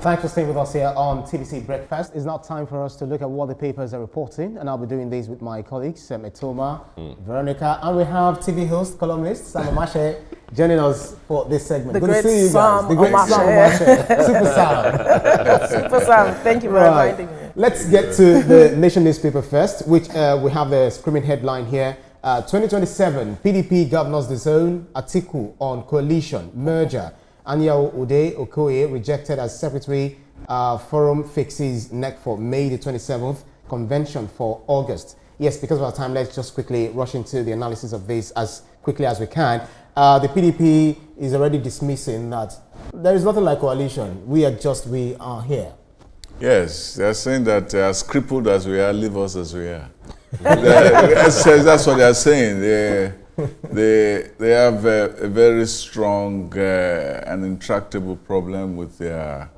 Thanks for staying with us here on TVC Breakfast. It's now time for us to look at what the papers are reporting, and I'll be doing this with my colleagues, Etoma, Veronica, and we have TV host, columnist, Sam Omashe, joining us for this segment. Good to see you guys. The great Sam Omashe. Super Sam. Super Sam, thank you for inviting me. Let's get to the Nation newspaper first, which we have the screaming headline here. 2027, PDP governors Disown, Atiku on coalition, merger. Anyao Ude Okoye rejected as secretary. Forum fixes neck for May the 27th, convention for August. Yes, because of our time, let's just quickly rush into the analysis of this as quickly as we can. The PDP is already dismissing that there is nothing like coalition. We are here. Yes, they are saying that as crippled as we are, leave us as we are. That's what they are saying. They have a very strong and intractable problem with their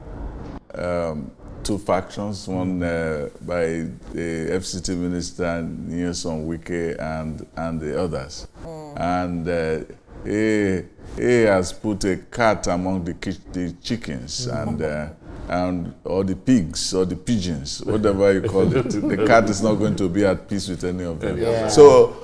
two factions, one by the FCT minister, Nyesom Wike, and the others. And he has put a cat among the chickens or the pigs or the pigeons, whatever you call it. The cat is not going to be at peace with any of them. Yeah. So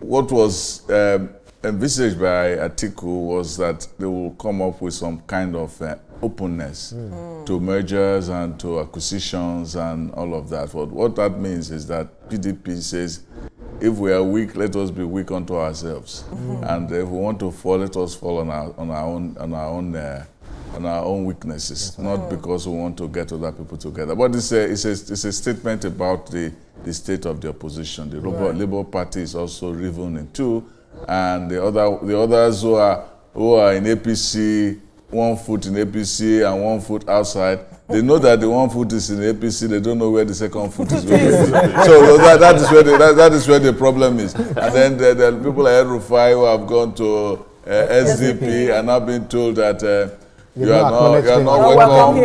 what was envisaged by Atiku was that they will come up with some kind of openness to mergers and to acquisitions and all of that. What that means is that PDP says, if we are weak, let us be weak unto ourselves, and if we want to fall, let us fall on our own weaknesses, not because we want to get other people together. But it's a statement about the state of the opposition. The Labour Party is also riven in two, and the others who are in APC, one foot in APC and one foot outside, they know that the one foot is in APC, they don't know where the second foot is going to be. So that is where the problem is. And then the people like Rufai who have gone to SDP and have been told that you are not welcome.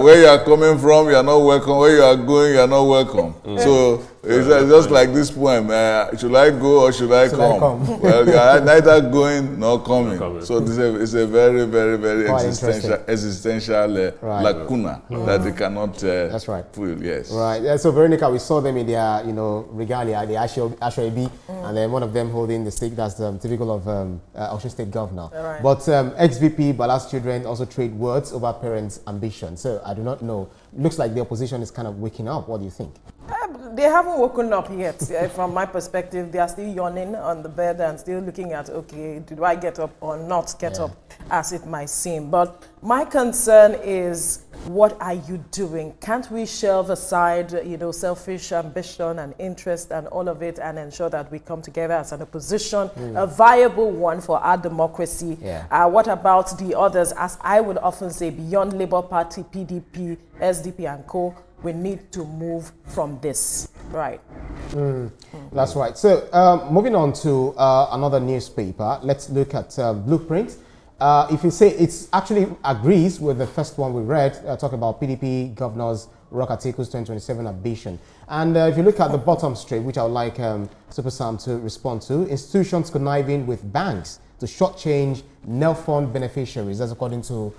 Where you are coming from, you are not welcome. Where you are going, you are not welcome. So it's just like this poem. Should I go or should I come? Well, you are neither going nor coming. So it's a very, very, very existential lacuna that they cannot fill. Yes. Right. Yeah, so Veronica, we saw them in their, regalia, the Ashoebi, and then one of them holding the stick. That's typical of Osun State Governor. Right. But ex-VP Bala's children also trade words over parents' ambition. So I do not know. Looks like the opposition is kind of waking up. What do you think? They haven't woken up yet. From my perspective, they are still yawning on the bed and still looking at, okay, do I get up or not get up, as it might seem. But my concern is, what are you doing? Can't we shelve aside, selfish ambition and interest and all of it, and ensure that we come together as an opposition, a viable one for our democracy? What about the others? As I would often say, beyond Labour Party, PDP, SDP and co., we need to move from this. Right. That's right. So moving on to another newspaper, let's look at Blueprint. If you say it actually agrees with the first one we read, talk about PDP governors Rock Atiku's 2027 ambition. And if you look at the bottom straight, which I would like Super Sam to respond to, institutions conniving with banks to shortchange NEL fund beneficiaries. That's according to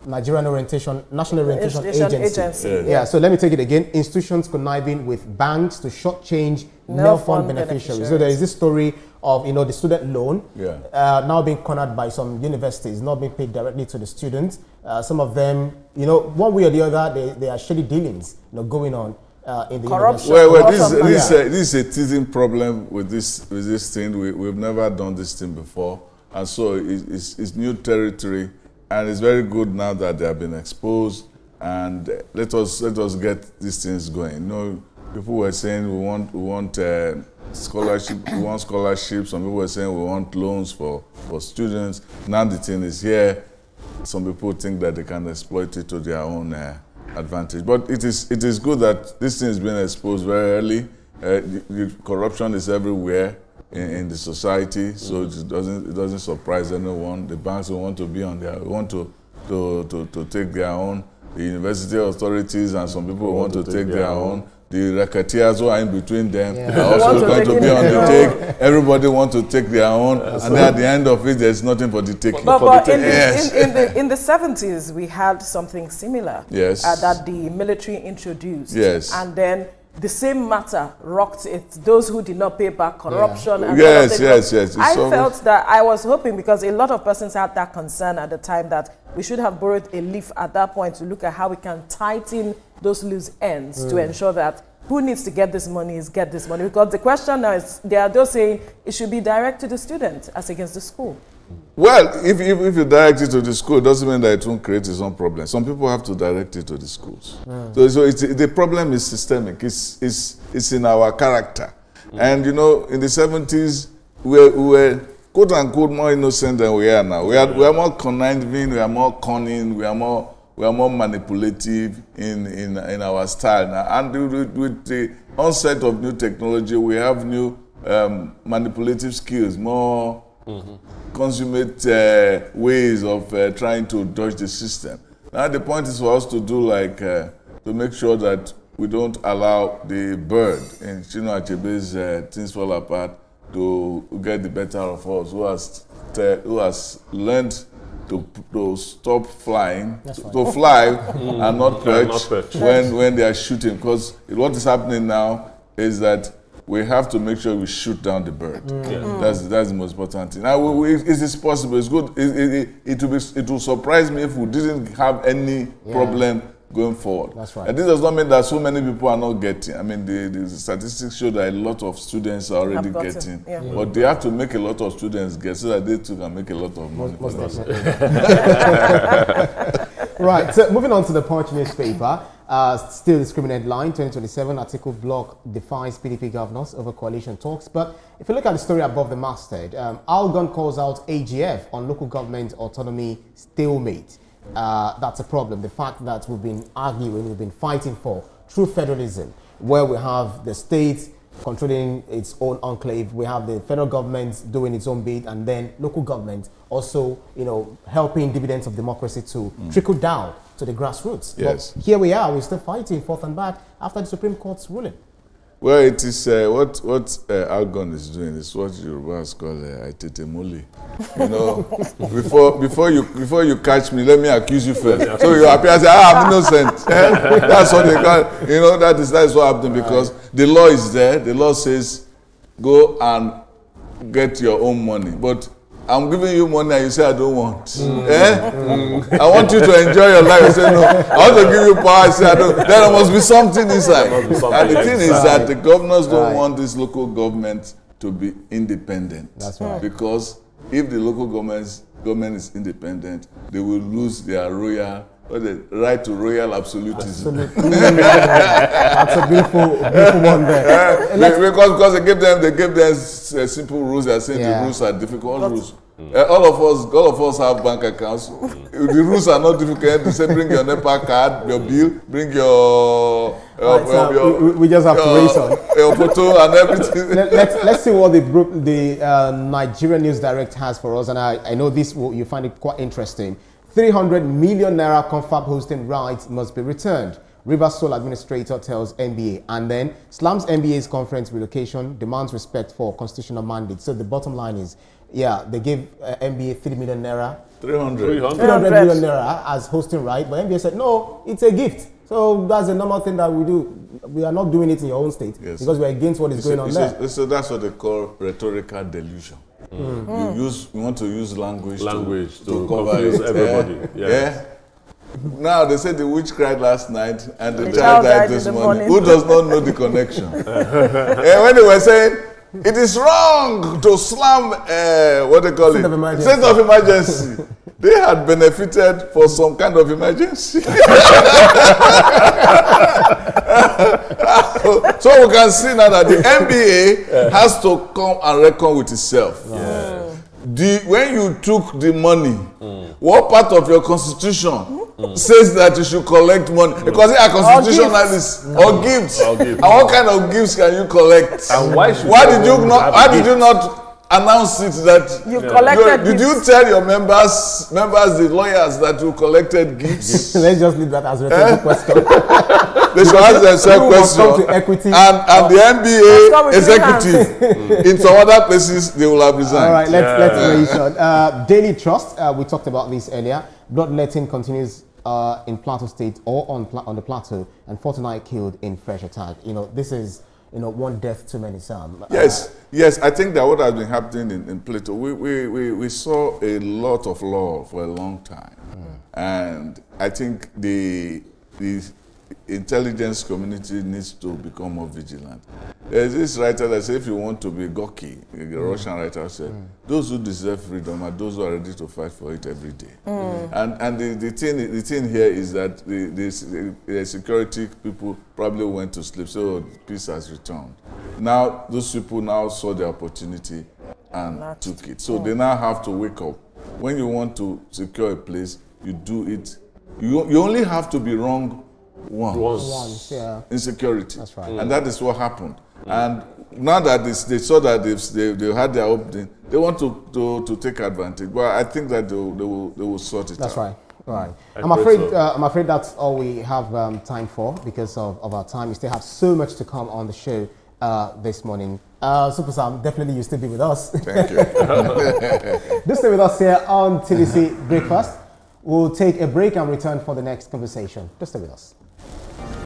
National Orientation Agency. Yeah, so let me take it again. Institutions conniving with banks to shortchange NEL fund beneficiaries. So there is this story of the student loan now being cornered by some universities, not being paid directly to the students. Some of them, one way or the other, they are shady dealings going on in the corruption. This is a teething problem with this thing. We've never done this thing before, and so it's new territory. And it's very good now that they have been exposed, and let us get these things going. People were saying we want scholarship, we want scholarships. Some people were saying we want loans for students. Now the thing is here. Some people think that they can exploit it to their own advantage. But it is good that this thing is being exposed very early. The corruption is everywhere in the society, so it doesn't surprise anyone. The banks will want to be on their, want to take their own. The university authorities and some people want to take their own. the racketeers who are in between them Yeah. are also going to be on the their take. Everybody wants to take their own, and then at the end of it, there's nothing for the taking. But in the 70s, we had something similar. Yes. That the military introduced. Yes. And then the same matter rocked it. Those who did not pay back, corruption. Yeah. And Yes, yes, yes. I felt that I was hoping, because a lot of persons had that concern at the time, that we should have borrowed a leaf at that point to look at how we can tighten those loose ends to ensure that who needs to get this money is get this money. Because the question now is, they are just saying it should be direct to the student as against the school. Well, if you direct it to the school, it doesn't mean that it won't create its own problem. Some people have to direct it to the schools. So the problem is systemic. It's in our character. And, you know, in the 70s, we were quote unquote more innocent than we are now. We are more conniving, we are more cunning, we are more manipulative in our style now. And with the onset of new technology, we have new manipulative skills, more consummate ways of trying to dodge the system. Now the point is for us to do like to make sure that we don't allow the bird in Chinua Achebe's Things Fall Apart to get the better of us, who has learned to stop flying, to fly and not perch when they are shooting. Because what is happening now is that we have to make sure we shoot down the bird. That's the most important thing. Now, it is possible. It's good. It will surprise me if we didn't have any problem going forward. That's right. And this does not mean that so many people are not getting. I mean, the statistics show that a lot of students are already getting. Yeah. But they have to make a lot of students get so that they too can make a lot of money. Right, so moving on to the Punch newspaper. Still the screaming headline, 2027, Atiku bloc defies PDP governors over coalition talks. But if you look at the story above the masthead, Algon calls out AGF on local government autonomy stalemate. That's a problem. The fact that we've been arguing, we've been fighting for true federalism, where we have the state controlling its own enclave, we have the federal government doing its own bit, and then local government also, you know, helping dividends of democracy to trickle down to the grassroots. Yes. But here we are, we're still fighting forth and back after the Supreme Court's ruling. Well, it is what Algon is doing is what Yorubas call aitetemole. You know, before you catch me, let me accuse you first. So you appear and say, I'm innocent. That's what they call. You know, that is what happened because the law is there. The law says, go and get your own money, but I'm giving you money and you say I don't want. I want you to enjoy your life. I say no. I want to give you power. I say I don't. Then there must be something inside. And the thing is that the governors don't want this local government to be independent. That's right. Because if the local government is independent, they will lose their the right to royal absolutism. That's a beautiful one there. Because they give them simple rules. They are saying the rules are difficult rules. All of us have bank accounts. The rules are not difficult. They say bring your NEPA card, your bill, bring we just have to raise on your photo and everything. Let's see what the Nigerian News Direct has for us, and I know this you find it quite interesting. 300 million naira confab hosting rights must be returned. Rivers Sole administrator tells NBA, and then slams NBA's conference relocation, demands respect for constitutional mandate. So the bottom line is, they gave NBA 3 million naira, 300 million naira as hosting right, but NBA said no, it's a gift. So that's a normal thing that we do. We are not doing it in your own state because we're against what is going on there. So that's what they call rhetorical delusion. You want to use language to cover everybody. Now they said the witch cried last night and the child died this morning. Who does not know the connection? When they were saying it is wrong to slam what they call state of emergency, they had benefited for some kind of emergency. So we can see now that the NBA has to come and reckon with itself. When you took the money, what part of your constitution says that you should collect money? Because they are constitutionalists or gifts. And what kind of gifts can you collect? And why did you not announce it that you collected did you tell your members, the lawyers, that you collected gifts? Let's just leave that as a rhetorical question. they should ask themselves questions. And the NBA executive in some other places, they will have resigned. All right, let's raise on. Daily Trust, we talked about this earlier. Bloodletting continues in Plateau State or on the Plateau, and 49 killed in fresh attack. You know, this is, you know, one death too many, Sam. Yes, I think that what has been happening in Plateau, we saw a lot of law for a long time. And I think the intelligence community needs to become more vigilant. There's this writer that said, if you want to be Gorky, a Russian writer said, those who deserve freedom are those who are ready to fight for it every day. And the thing here is that the security people probably went to sleep, so peace has returned. Now, those people now saw the opportunity and took it. So they now have to wake up. When you want to secure a place, you do it. You only have to be wrong once in security. That's right. And that is what happened. And now that they saw that they had their opening, they want to take advantage. But I think that they will sort it out. That's right. Right. I'm afraid that's all we have time for because of our time. We still have so much to come on the show this morning. Super Sam, definitely you still be with us. Thank you. Do stay with us here on TVC Breakfast. We'll take a break and return for the next conversation. Just stay with us.